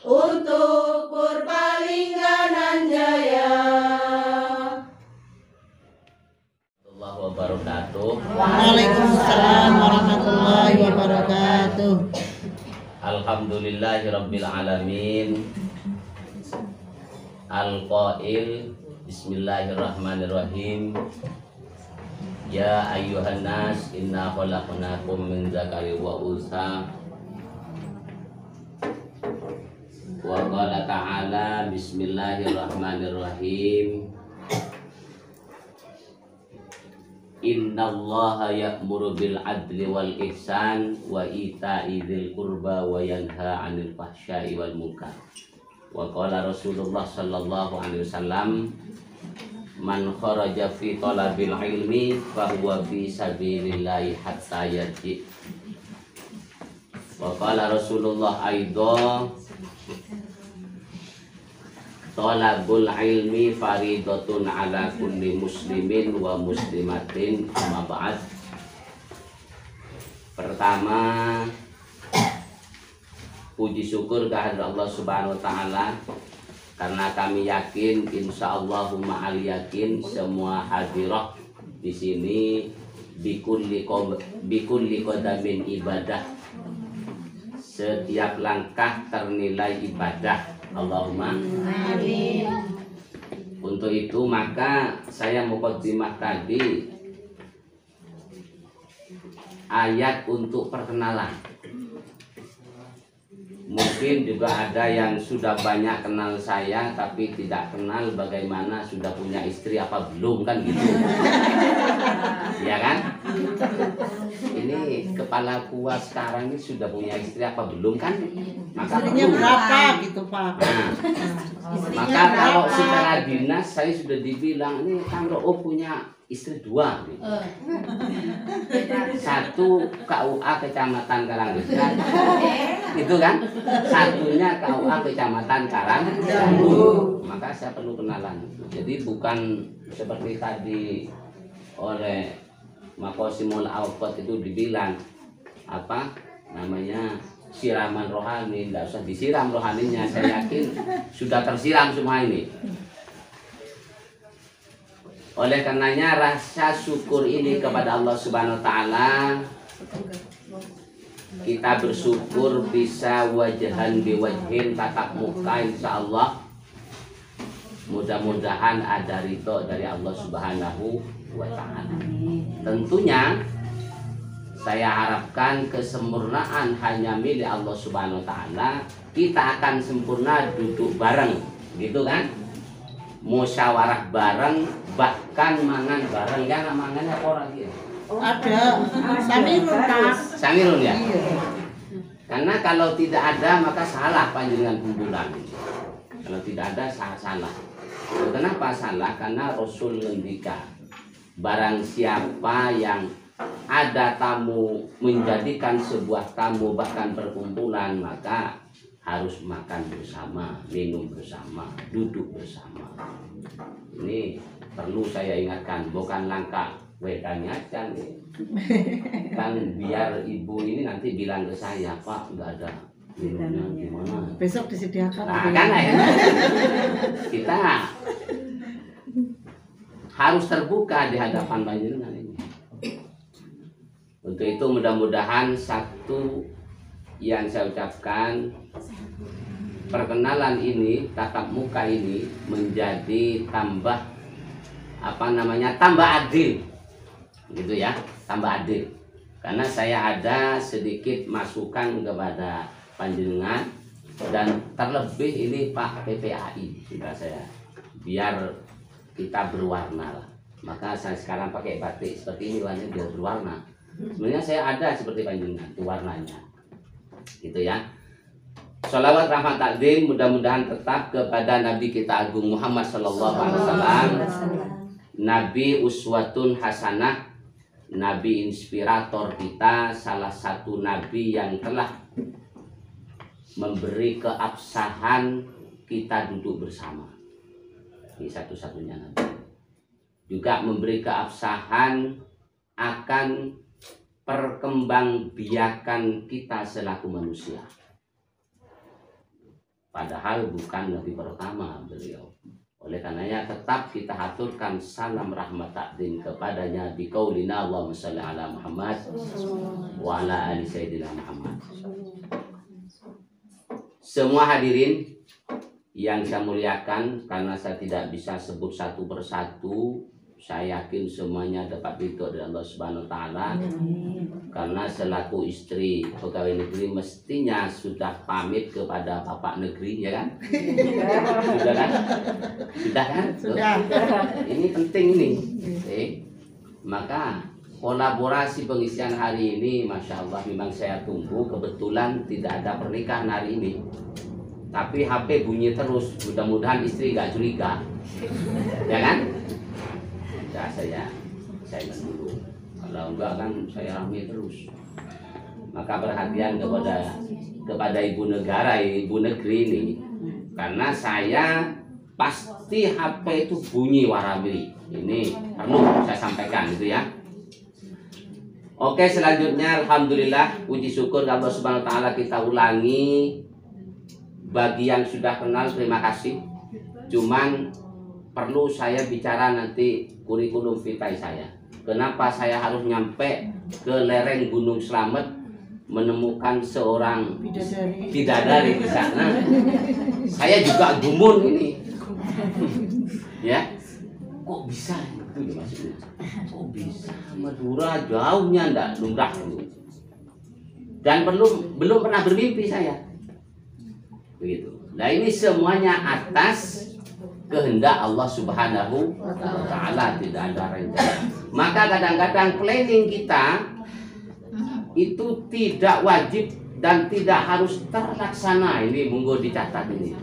Untuk Purbalingga nan jaya. Warahmatullahi wabarakatuh. Waalaikumsalam warahmatullahi wabarakatuh. Alhamdulillahirabbil alamin. Al-qail bismillahirrahmanirrahim. Ya ayyuhan nas inna khalaqnakum min dzakarin wa untha. Wa qala ta'ala bismillahirrahmanirrahim. Innallaha ya'muru bil adli wal ihsan wa ita'i dzil qurba wa yanha 'anil fahsya'i wal munkar. Wa qala Rasulullah sallallahu alaihi wasallam, man kharaja fi talabil ilmi fa huwa fi sabilillahi hatta yarji. Wa qala Rasulullah aidha, talabul ilmi faridatun ala kulli muslimin wa muslimatin, amma ba'd. Pertama, puji syukur kehadirat Allah Subhanahu wa taala karena kami yakin, insyaallah ma'al yakin, semua hadirah di sini bikulli qadamin ibadah, setiap langkah ternilai ibadah. Allahumma amin. Untuk itu maka saya muqaddimah tadi ayat untuk perkenalan. Mungkin juga ada yang sudah banyak kenal saya tapi tidak kenal bagaimana sudah punya istri apa belum, kan gitu. Ya kan? Ini kepala kuat sekarang ini sudah punya istri apa belum, kan? Maka istrinya berapa gitu Pak? Nah, maka kalau secara dinas saya sudah dibilang ini Kang Ro'o punya istri 2 gitu. Satu KUA Kecamatan Karangreja, itu kan? Satunya KUA Kecamatan Karangreja. Maka saya perlu kenalan. Jadi bukan seperti tadi oleh Makosimul Awqat itu dibilang apa namanya siraman rohani, tidak usah disiram rohaninya. Saya yakin sudah tersiram semua ini. Oleh karenanya rasa syukur ini kepada Allah Subhanahu wa taala, kita bersyukur bisa wajahan biwajhin, tatap muka, insyaallah mudah-mudahan ada ridho dari Allah Subhanahu wa taala. Tentunya saya harapkan kesempurnaan hanya milik Allah Subhanahu wa taala. Kita akan sempurna duduk bareng, gitu kan? Musyawarah bareng, bahkan mangan bareng. Kan mangannya apa orang gitu? Ada Samirun Pak. Samirun ya? Iya. Karena kalau tidak ada maka salah panjenengan kumpulan. Kalau tidak ada salah. Kenapa salah? Karena Rasul ngendika, barang siapa yang ada tamu, menjadikan sebuah tamu bahkan perkumpulan, maka harus makan bersama, minum bersama, duduk bersama. Ini perlu saya ingatkan, bukan langkah wedanya kan, kan biar ibu ini nanti bilang ke saya, Pak nggak ada minumnya gimana? Besok disediakan. Nah, kan ya. Kita harus terbuka di hadapan panjenengan ini. Untuk itu mudah-mudahan satu yang saya ucapkan, perkenalan ini, tatap muka ini menjadi tambah tambah adil, gitu ya, tambah adil. Karena saya ada sedikit masukan kepada panjenengan dan terlebih ini Pak PPAI sudah saya, biar kita berwarna lah. Maka saya sekarang pakai batik seperti ini warnanya biar berwarna. Sebenarnya saya ada seperti panjenengan itu warnanya, gitu ya. Sholawat rahmat takdim mudah-mudahan tetap kepada Nabi kita agung Muhammad Sallallahu Alaihi Wasallam, Nabi uswatun hasanah, Nabi inspirator kita, salah satu Nabi yang telah memberi keabsahan kita duduk bersama. Ini satu-satunya Nabi. Juga memberi keabsahan akan perkembangbiakan kita selaku manusia. Padahal bukan Nabi pertama beliau. Oleh karenanya tetap kita aturkan salam rahmat takdim kepadanya biqaulina Allahumma shalli ala Muhammad wa ala ali sayyidina Muhammad. Semua hadirin yang saya muliakan, karena saya tidak bisa sebut satu persatu, saya yakin semuanya dapat ridho dari Allah Subhanahu wa taala. Karena selaku istri pegawai negeri mestinya sudah pamit kepada Bapak negeri, ya kan? Sudah kan? Sudah kan? Sudah. Ini penting ini. Maka kolaborasi pengisian hari ini, Masya Allah, memang saya tunggu. Kebetulan tidak ada pernikahan hari ini, tapi HP bunyi terus. Mudah-mudahan istri nggak curiga, ya kan? Ya, saya dulu. Kalau enggak kan saya rame terus. Maka perhatian kepada ibu negara, ibu negeri ini, karena saya pasti HP itu bunyi warawiri. Ini perlu saya sampaikan gitu ya. Oke, selanjutnya alhamdulillah, puji syukur Allah Subhanahu wa taala, kita ulangi. Bagi yang sudah kenal terima kasih. Cuman perlu saya bicara nanti kurikulum vitae saya. Kenapa saya harus nyampe ke lereng Gunung Slamet menemukan seorang bidadari di sana? Saya juga gumun ini. Ya, kok bisa itu maksudnya? Kok bisa Madura jauhnya ndak lumrah itu. Dan belum pernah bermimpi saya. Begitu. Nah, ini semuanya atas kehendak Allah Subhanahu wa taala, tidak ada rencana. Maka kadang-kadang planning kita itu tidak wajib dan tidak harus terlaksana. Ini monggo dicatat ini.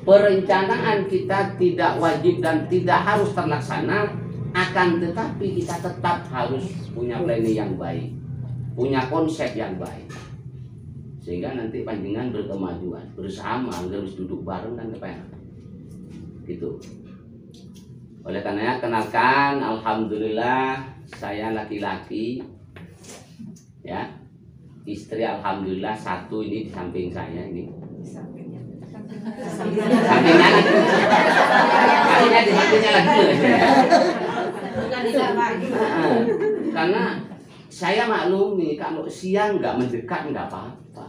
Perencanaan kita tidak wajib dan tidak harus terlaksana, akan tetapi kita tetap harus punya planning yang baik, punya konsep yang baik. Sehingga nanti panjenengan berkemajuan bersama, harus duduk bareng kan kepengen. Gitu. Oleh karenanya kenalkan, alhamdulillah saya laki-laki, ya, istri alhamdulillah satu ini di samping saya ini. Sampingnya lagi. Kayaknya di sampingnya lagi. Karena saya maklumi kalau siang nggak mendekat nggak apa-apa,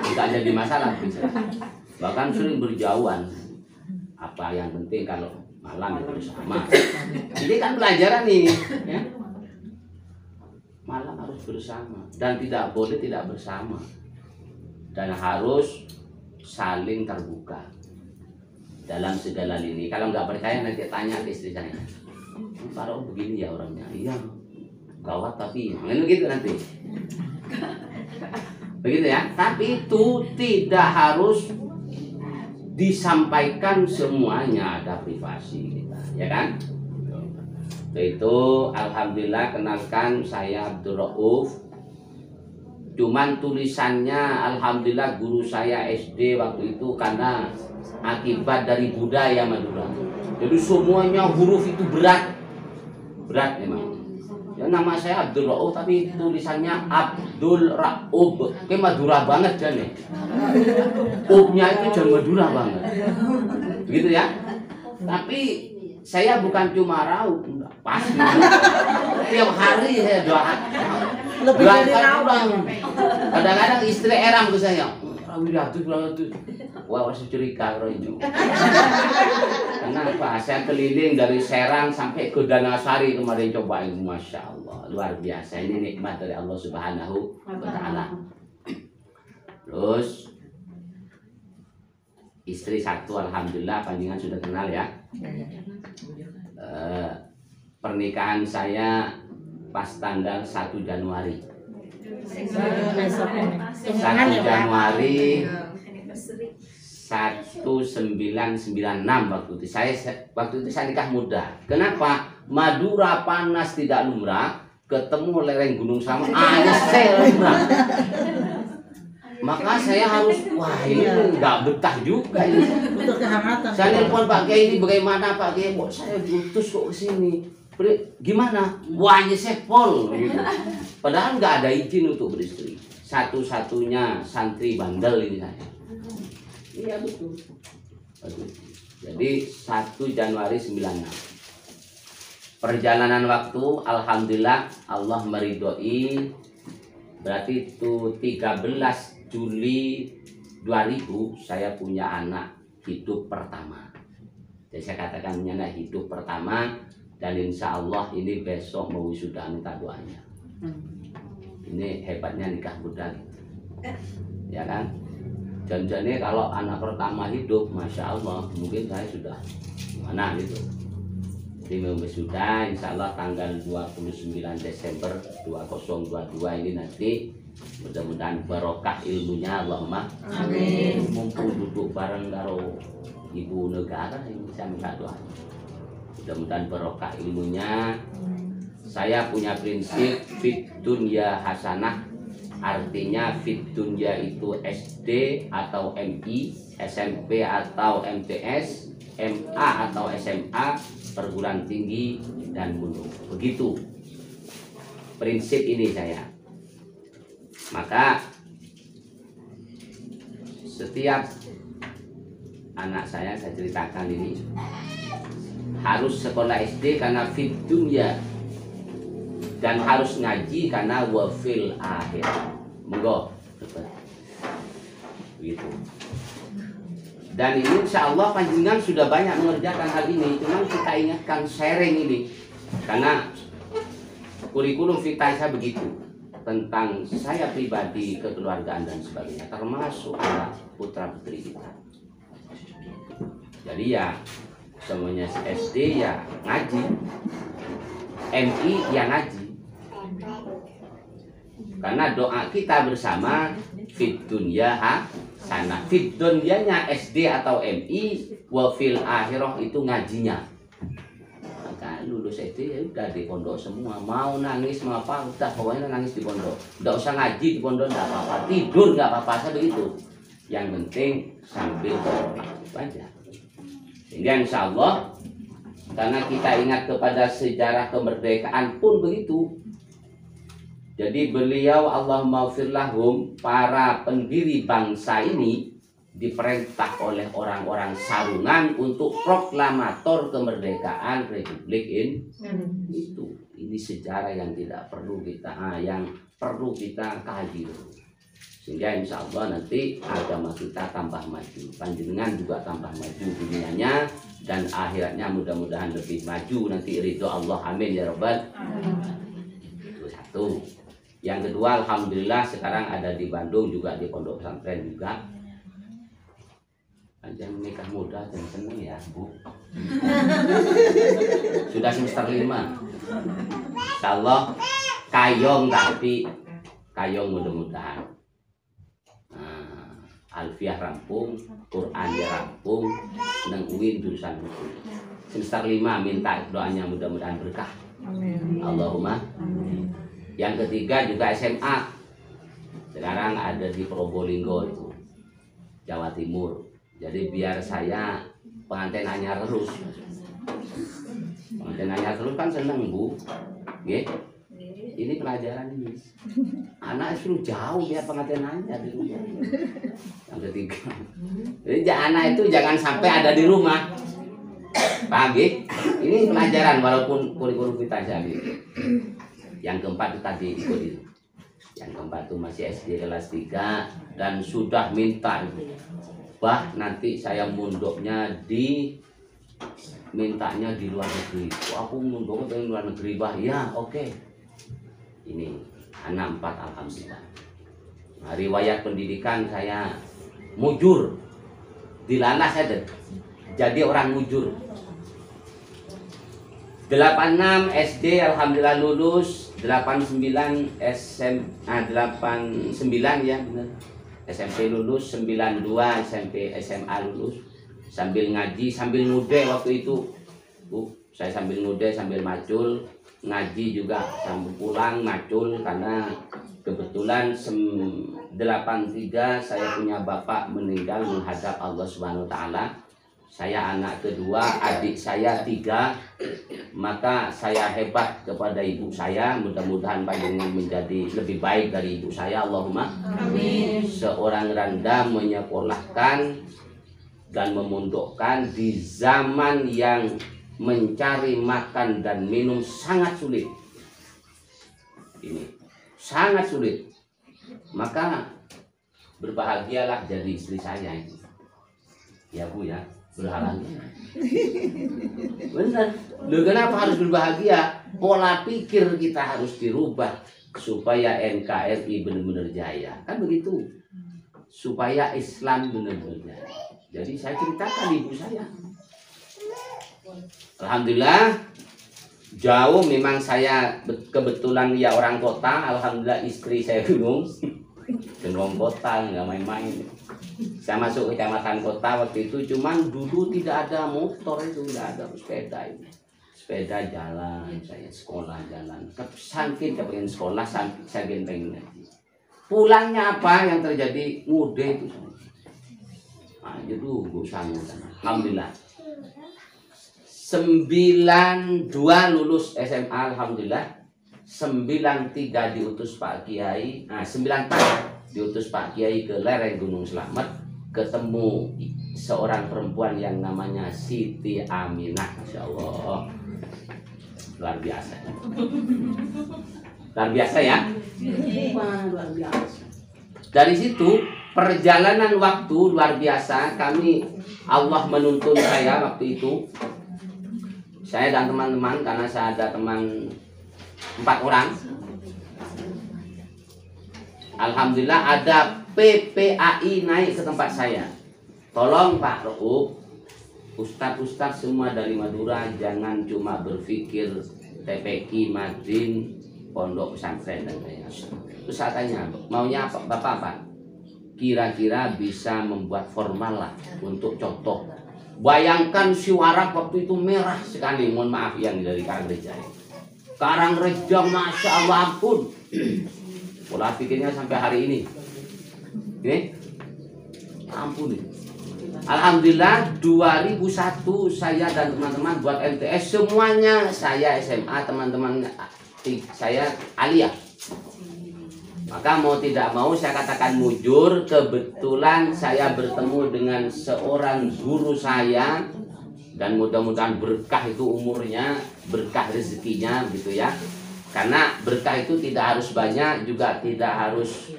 nggak jadi masalah bisa. Bahkan sering berjauhan. Apa yang penting kalau malam itu bersama. Ini kan pelajaran ini, ya. Malam harus bersama dan tidak boleh tidak bersama, dan harus saling terbuka dalam segala lini. Kalau nggak percaya nanti tanya ke istri saya. Kalau begini ya orangnya, iya gawat tapi begitu nanti. Begitu ya. Tapi itu tidak harus disampaikan semuanya, ada privasi kita, ya kan? Itu alhamdulillah, kenalkan saya Abdul Rauf. Cuman tulisannya alhamdulillah guru saya SD waktu itu, karena akibat dari budaya Madura. Jadi semuanya huruf itu berat memang. Ya, nama saya Abdul Rauf tapi tulisannya Abdul Rauf. Kayak Madura banget kan ya. U-nya itu jangan Madura banget. Begitu ya. Tapi saya bukan cuma Rauf, enggak, pasti. Tiap hari saya doa. Lebih dari Rauf. Kadang-kadang istri eram ke saya. Wiratus. Wah, masih curiga rojo. Kenapa? Saya keliling dari Serang sampai ke Danasari kemarin cobain, masya Allah, luar biasa. Ini nikmat dari Allah Subhanahu wa Ta'ala. Terus istri satu, alhamdulillah, panjenengan sudah kenal ya. Pernikahan saya pas tanggal 1 Januari. 1 Januari 1996 waktu itu saya nikah muda. Kenapa? Madura panas tidak lumrah, ketemu lereng Gunung Sama ASC lumrah. Maka saya harus, wah ini nggak betah juga ini. Untuk kehangatan. Saya nelpon Pak Kiai, ini bagaimana Pak Kiai? Kok saya putus kok kesini? Gimana? Wah ini sepol gitu. Padahal nggak ada izin untuk beristri. Satu-satunya santri bandel ini saya. Iya betul. Jadi 1 Januari 96. Perjalanan waktu, alhamdulillah Allah meridhoi. Berarti itu 13 Juli 2000 saya punya anak hidup pertama. Jadi saya katakan anak hidup pertama, dan insya Allah ini besok mau wisuda, minta doanya. Ini hebatnya nikah muda gitu. Ya kan? Janjinya kalau anak pertama hidup, masya Allah, mungkin saya sudah gimana gitu. Jadi mau wisuda, insya Allah tanggal 29 Desember 2022 ini nanti. Mudah-mudahan barokah ilmunya, Allahumma amin. Mumpung duduk bareng karo ibu negara, ini saya minta doa. Mudah-mudahan barokah ilmunya. Saya punya prinsip fit dunya hasanah. Artinya fit dunya itu SD atau MI, SMP atau MTS, MA atau SMA, perguruan tinggi dan gunung. Begitu prinsip ini saya. Maka setiap anak saya ceritakan ini harus sekolah SD karena fit dunya, dan harus ngaji karena wafil akhir. Monggo. Gitu. Dan ini insya Allah panjenengan sudah banyak mengerjakan hal ini, cuma kita ingatkan sharing ini karena kurikulum vitae saya begitu, tentang saya pribadi, kekeluargaan dan sebagainya, termasuk anak putra putri kita. Jadi ya semuanya SD ya ngaji, MI ya ngaji. Karena doa kita bersama fit dunya hasanah. Fit dunyanya SD atau MI, wa fil akhirah itu ngajinya. Maka lulus SD ya udah di pondok semua. Mau nangis mau apa udah pokoknya nangis di pondok. Enggak usah ngaji di pondok, enggak apa-apa. Tidur enggak apa-apa, saya begitu. Yang penting sambil berdoa aja. Sehingga insya Allah, karena kita ingat kepada sejarah kemerdekaan pun begitu. Jadi beliau Allahumma ighfir lahum, para pendiri bangsa ini diperintah oleh orang-orang sarungan untuk proklamator kemerdekaan Republik itu. Ini sejarah yang tidak perlu kita yang perlu kita kaji. Sehingga insya Allah nanti agama kita tambah maju, panjenengan juga tambah maju dunianya dan akhiratnya mudah-mudahan lebih maju nanti, ridho Allah, amin ya robbal alamin. Itu satu. Yang kedua, alhamdulillah sekarang ada di Bandung juga di pondok pesantren juga. Panjang nikah muda dan seneng ya Bu. Sudah semester 5. Insyaallah kayong, tapi kayong mudah-mudahan. Alfiah rampung, Quran ya rampung, nang UIN jurusan hukum. Semester 5 minta doanya mudah-mudahan berkah. Amin. Allahumma amin. Yang ketiga juga SMA. Sekarang ada di Probolinggo itu, Jawa Timur. Jadi biar saya pengantin anyar terus. Pengantin anyar terus kan seneng Bu. Nggih. Ini pelajaran ini. Anak suruh jauh biar pengantin anyar di rumah. Yang ketiga. Jadi anak itu jangan sampai ada di rumah. Paham nggih? Ini pelajaran walaupun kurikulum kita jadi. Yang keempat itu tadi ikut itu. Yang keempat itu masih SD kelas 3 dan sudah minta, bah nanti saya mondoknya mintanya di luar negeri. Aku mondoknya di luar negeri, bah. Ya, oke. Ini anak 4 alhamdulillah. Nah, riwayat pendidikan saya mujur, dilalah saya jadi orang mujur. 86 SD alhamdulillah lulus, 89 89 ya benar. SMP lulus, 92 SMP SMA lulus. Sambil ngaji, sambil ngude waktu itu. Saya sambil ngude, sambil macul, ngaji juga sambil pulang macul karena kebetulan 83 saya punya bapak meninggal menghadap Allah Subhanahu wa taala. Saya anak kedua, adik saya 3, maka saya hebat kepada ibu saya. Mudah-mudahan panjenengan menjadi lebih baik dari ibu saya, Allahumma amin. Seorang randa menyekolahkan dan memondokkan di zaman yang mencari makan dan minum sangat sulit. Ini sangat sulit. Maka berbahagialah jadi istri saya ini. Ya Bu ya, berbahagia. Benar. Loh, kenapa harus berbahagia? Pola pikir kita harus dirubah supaya NKRI benar-benar jaya. Kan begitu. Supaya Islam benar-benar jaya. Jadi saya ceritakan ibu saya. Alhamdulillah jauh memang saya kebetulan ya orang kota. Alhamdulillah istri saya gunung kota, nggak main-main. Saya masuk ke kecamatan kota waktu itu, cuman dulu tidak ada motor, itu tidak ada sepeda ini. Sepeda jalan, saya sekolah jalan. Saking kepengen sekolah, saking pengen ngaji. Pulangnya apa yang terjadi? Muda itu. Nah, itu gue sanggup. Alhamdulillah. 92 lulus SMA, alhamdulillah. 93 diutus Pak Kiai. Nah, 94 diutus Pak Kiai ke lereng Gunung Slamet, ketemu seorang perempuan yang namanya Siti Aminah. Masya Allah, luar biasa. Luar biasa ya. Luar biasa. Dari situ perjalanan waktu luar biasa. Allah menuntun saya waktu itu. Saya dan teman-teman, karena saya ada teman 4 orang. Alhamdulillah ada PPAI naik ke tempat saya. Tolong Pak Roub, ustadz-ustadz semua dari Madura jangan cuma berpikir TPQ, Madin, pondok pesantren dan lain-lain. Terus saya tanya, maunya apa, Bapak apa? Kira-kira bisa membuat formal lah untuk contoh. Bayangkan si warak waktu itu merah sekali, mohon maaf yang dari Karangreja. Karangreja, Masya Allah ampun. Pola pikirnya sampai hari ini. Ini ampun. Alhamdulillah 2001 saya dan teman-teman buat MTS semuanya. Saya SMA, teman-teman saya aliyah. Maka mau tidak mau saya katakan mujur. Kebetulan saya bertemu dengan seorang guru saya, dan mudah-mudahan berkah itu umurnya, berkah rezekinya gitu ya. Karena berkah itu tidak harus banyak, juga tidak harus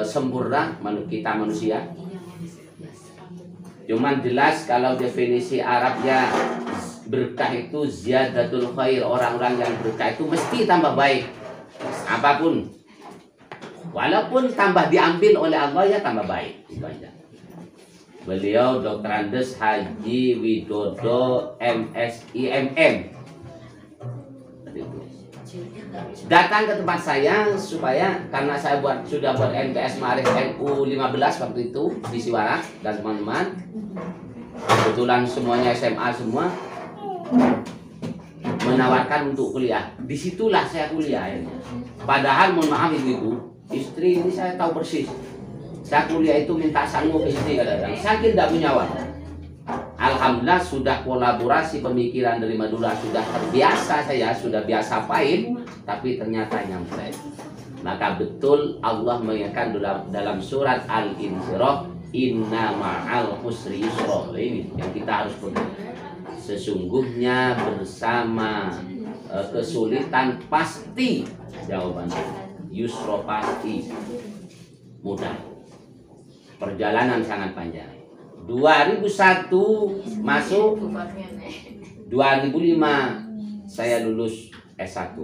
sempurna kita manusia. Cuman jelas kalau definisi Arabnya berkah itu ziyadatul khair, orang-orang yang berkah itu mesti tambah baik. Apapun, walaupun tambah diambil oleh Allah ya tambah baik. Itu aja. Beliau Dr. Andes Haji Widodo MSI MM datang ke tempat saya supaya, karena saya sudah buat MTS Ma'arif NU 15 waktu itu di Siwarak dan teman-teman, kebetulan semuanya SMA semua, menawarkan untuk kuliah. Disitulah saya kuliah ya. Padahal mohon maaf ibu-ibu, istri ini saya tahu persis. Saya kuliah itu minta sanggup istri kadang-kadang, saking tidak punya uang. Alhamdulillah sudah kolaborasi pemikiran dari Madura, sudah terbiasa, saya sudah biasa pahit, tapi ternyata nyampe. Maka betul Allah mengatakan dalam surat Al-Insyirah, inna ma'al husri yusra. Ini yang kita harus pegang. Sesungguhnya bersama kesulitan pasti jawabannya. yusro pasti mudah. Perjalanan sangat panjang. 2001 masuk, 2005 saya lulus S1.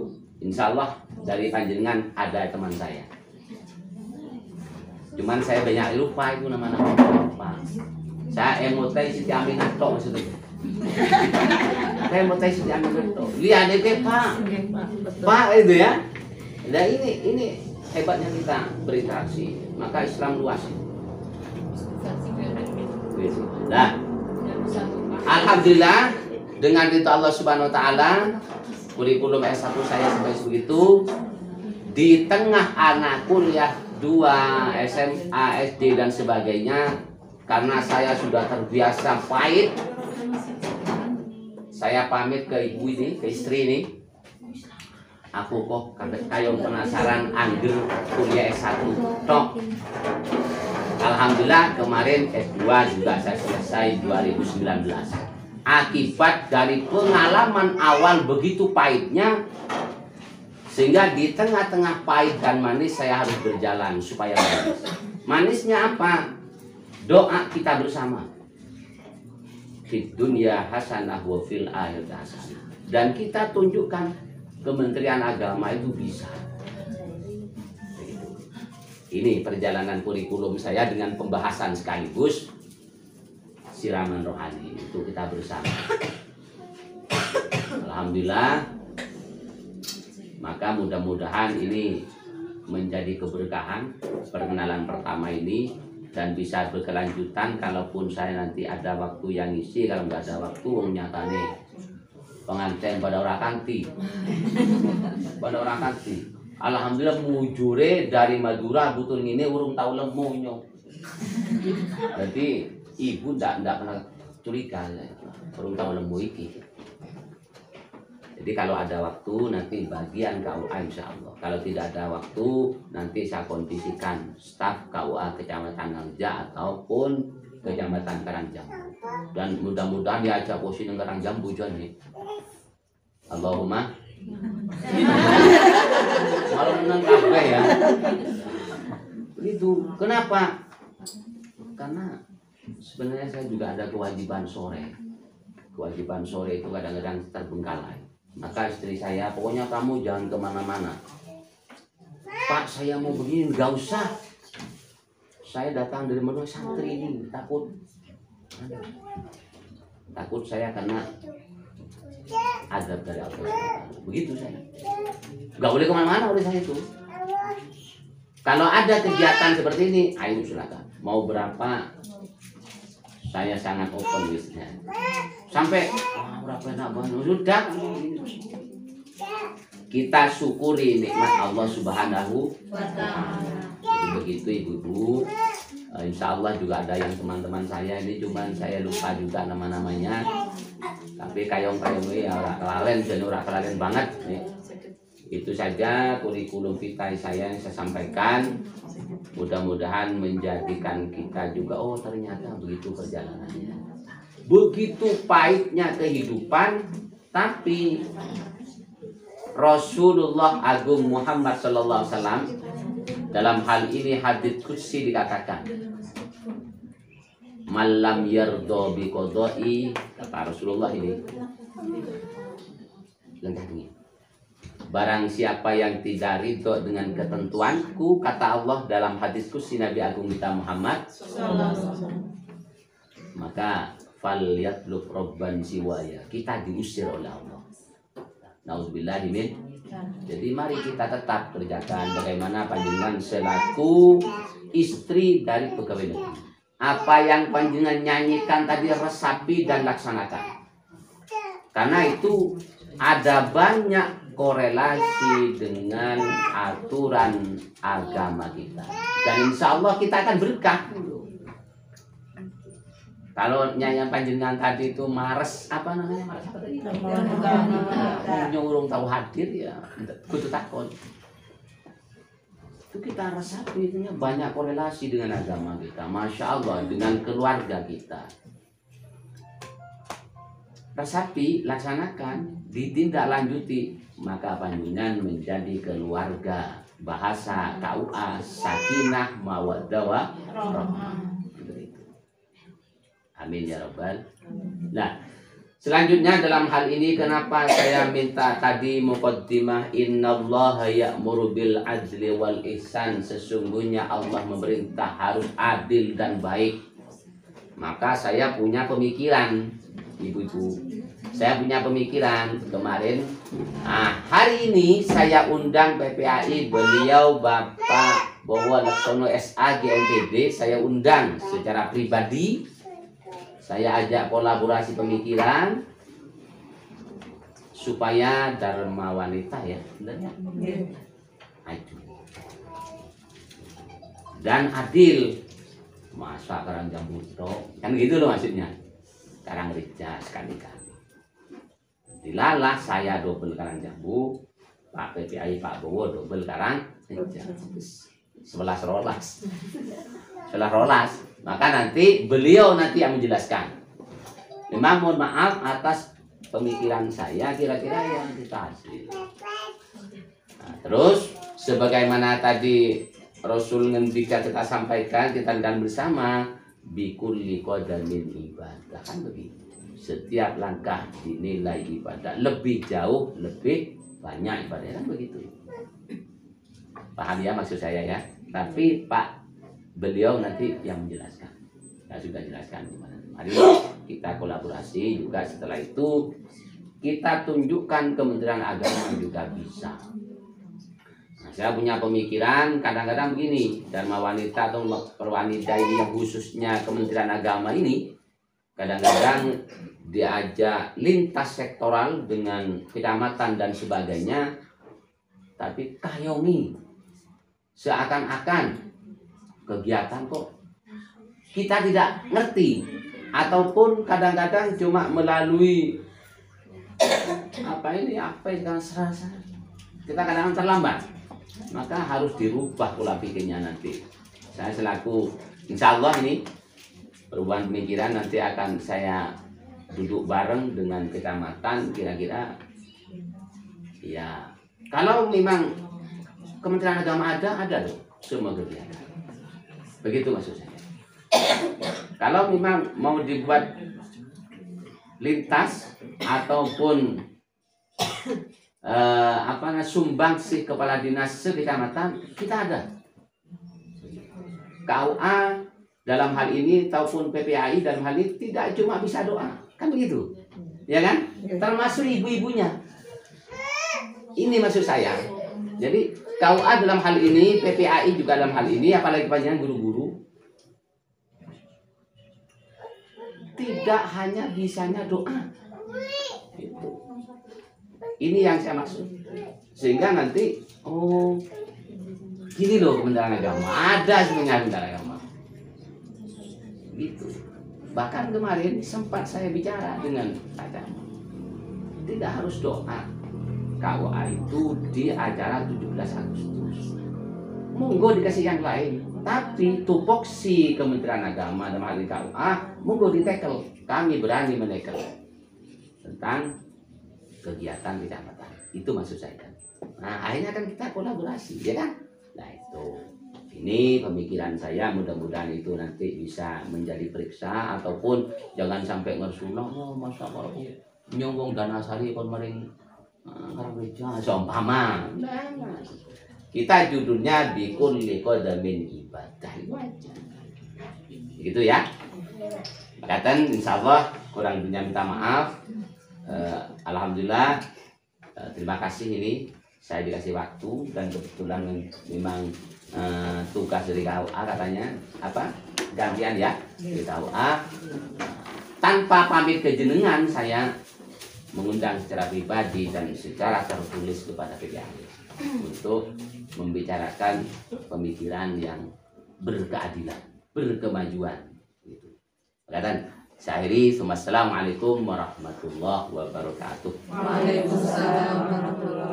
Insya Allah dari panjenengan ada teman saya. Cuman saya banyak lupa itu nama-nama lupa. Saya emotai Siti Aminah tok maksudnya. Saya emotai Siti Aminah tok. Lihat deh Pak itu ya. Nah ini hebatnya kita berinteraksi. Maka Islam luas. Nah, alhamdulillah dengan itu Allah Subhanahu Wa Taala kurikulum S1 saya sampai begitu. Di tengah anak kuliah 2 SMA, SD dan sebagainya, karena saya sudah terbiasa pahit, saya pamit ke ibu ini, ke istri ini. Aku kok kayak penasaran ambil kuliah S1 tok. Alhamdulillah kemarin S2 juga saya selesai 2019. Akibat dari pengalaman awal begitu pahitnya, sehingga di tengah-tengah pahit dan manis saya harus berjalan supaya manis. Manisnya apa? Doa kita bersama. Fid dunya hasanah wa fil akhirati hasanah. Dan kita tunjukkan Kementerian Agama itu bisa. Ini perjalanan kurikulum saya dengan pembahasan sekaligus siraman rohani itu kita bersama. Alhamdulillah. Maka mudah-mudahan ini menjadi keberkahan perkenalan pertama ini dan bisa berkelanjutan. Kalaupun saya nanti ada waktu yang isi, kalau nggak ada waktu nyatane pengantin pada orang kanti. Pada orang kanti. Alhamdulillah mujure dari Madura butuh ini urung tahu lemonyo. Jadi ibu ndak pernah curiga urung tahu lemu iki. Jadi kalau ada waktu nanti bagian KUA insya Allah. Kalau tidak ada waktu nanti saya kondisikan staf KUA Kecamatan Nangja ataupun Kecamatan Karangjam. Dan mudah-mudahan diajak posisi Karangjam bujuan nih. Allahumma malah menang kabeh ya. Itu kenapa? Karena sebenarnya saya juga ada kewajiban sore. Kewajiban sore itu kadang-kadang terbengkalai. Maka istri saya, pokoknya kamu jangan kemana-mana. Pak, saya mau begini, nggak usah. Saya datang dari mana santri ini, takut saya kena azab dari Allah. Begitu saya. Nggak boleh kemana-mana oleh saya itu. Kalau ada kegiatan seperti ini, ayo silakan. Mau berapa? Saya sangat open bisnya. Sampai berapa enak banget. Sudah. Kita syukuri nikmat Allah Subhanahu wa Ta'ala. Begitu ibu-ibu. Insya Allah juga ada yang teman-teman saya ini, cuman saya lupa juga nama-namanya. Tapi kayong-kayong ini orang kelalen, jadi orang kelalen banget. Nih. Itu saja kurikulum vitae saya yang saya sampaikan. Mudah-mudahan menjadikan kita juga, oh ternyata begitu perjalanannya. Begitu pahitnya kehidupan, tapi Rasulullah Agung Muhammad Sallallahu Alaihi Wasallam dalam hal ini hadits qudsi dikatakan, malam yardo bi qodoi, kata Rasulullah ini, lengkapnya. Barang siapa yang tidak ridho dengan ketentuanku, kata Allah dalam hadis qudsi Nabi Agung kita Muhammad, maka falyatlub robban siwaya, kita diusir oleh Allah. Nauzubillahi min. Jadi mari kita tetap kerjakan bagaimana panjenengan selaku istri dari pegawai negeri. Apa yang panjenengan nyanyikan tadi resapi dan laksanakan. Karena itu ada banyak korelasi dengan aturan agama kita. Dan insya Allah kita akan berkah. Kalau nyanyian panjenengan tadi itu mares, apa namanya mares apa tadi? Nyurung tahu hadir ya, kudu takon. Itu kita resapi, itu banyak korelasi dengan agama kita, masya Allah, dengan keluarga kita. Resapi, laksanakan, ditindaklanjuti, maka panjenengan menjadi keluarga bahasa KUA sakinah mawaddah warahmah. Amin ya rabbal. Nah, selanjutnya dalam hal ini kenapa saya minta tadi muqaddimah innallaha ya'muru bil adli wal ihsan, sesungguhnya Allah memerintah harus adil dan baik. Maka saya punya pemikiran, ibu-ibu. Saya punya pemikiran kemarin. Nah, hari ini saya undang PPAI, beliau Bapak Bowo Laksono SAG MPD, saya undang secara pribadi. Saya ajak kolaborasi pemikiran supaya dharma wanita ya, benar ya? Dan adil. Masa karang jambu kan gitu loh maksudnya. Karang reja sekali-kali. Dilalah saya double karang jambu, Pak PPAI Pak Bowo double karang reja. 11 rolas. Maka nanti beliau nanti yang menjelaskan. Memang mohon maaf atas pemikiran saya kira-kira yang kita hasil. Nah, terus sebagaimana tadi Rasul ngendika kita sampaikan, kita dan bersama bikulli qadamin ibadah, kan begitu. Setiap langkah dinilai ibadah, lebih jauh, lebih banyak ibadah, kan begitu. Paham ya maksud saya ya? Tapi Pak beliau nanti yang menjelaskan. Saya sudah jelaskan gimana. Mari kita kolaborasi juga. Setelah itu kita tunjukkan Kementerian Agama juga bisa. Nah, saya punya pemikiran kadang-kadang begini, dharma wanita atau perwanita ini yang khususnya Kementerian Agama ini kadang-kadang diajak lintas sektoral dengan kecamatan dan sebagainya, tapi kayomi seakan-akan kegiatan kok kita tidak ngerti, ataupun kadang-kadang cuma melalui apa yang serasa kita kadang-kadang terlambat. Maka harus dirubah pola pikirnya nanti. Saya selaku insya Allah ini perubahan pemikiran nanti akan saya duduk bareng dengan kecamatan, kira-kira ya kalau memang Kementerian Agama ada loh semua kegiatan. Begitu maksud saya. Kalau memang mau dibuat lintas ataupun sumbangsi kepala dinas sekecamatan, kita ada. KUA dalam hal ini ataupun PPAI dalam hal ini tidak cuma bisa doa, kan begitu, ya kan? Termasuk ibu-ibunya. Ini maksud saya. Jadi KUA dalam hal ini, PPAI juga dalam hal ini, apalagi panjenengan guru-guru, tidak hanya bisanya doa. Gitu. Ini yang saya maksud. Sehingga nanti, oh, gini loh Kementerian Agama, ada sebenarnya Kementerian Agama. Gitu. Bahkan kemarin sempat saya bicara dengan Tajam. Tidak harus doa. KUA itu di acara 17 Agustus. Monggo dikasih yang lain. Tapi tupoksi Kementerian Agama dalam hal ini KUA, monggo ditekel. Kami berani menekel tentang kegiatan kecamatan. Itu maksud saya kan. Nah, akhirnya kan kita kolaborasi, ya kan? Nah, itu. Ini pemikiran saya, mudah-mudahan itu nanti bisa menjadi periksa ataupun jangan sampai ngersunah, oh, masa kalau nyonggong dana sari kon mering gereja seumpama. Kita judulnya bikulli qadamin ibadah. Gitu ya. Katakan insyaallah kurang lebihnya minta maaf. Alhamdulillah terima kasih ini saya dikasih waktu dan kebetulan memang tugas dari KUA katanya apa gantian ya di KUA. Tanpa pamit ke jenengan saya mengundang secara pribadi dan secara tertulis kepada PPAI untuk membicarakan pemikiran yang berkeadilan, berkemajuan. Gitu. Katakan saya akhiri. Assalamualaikum warahmatullahi wabarakatuh. Waalaikumsalam warahmatullahi wabarakatuh.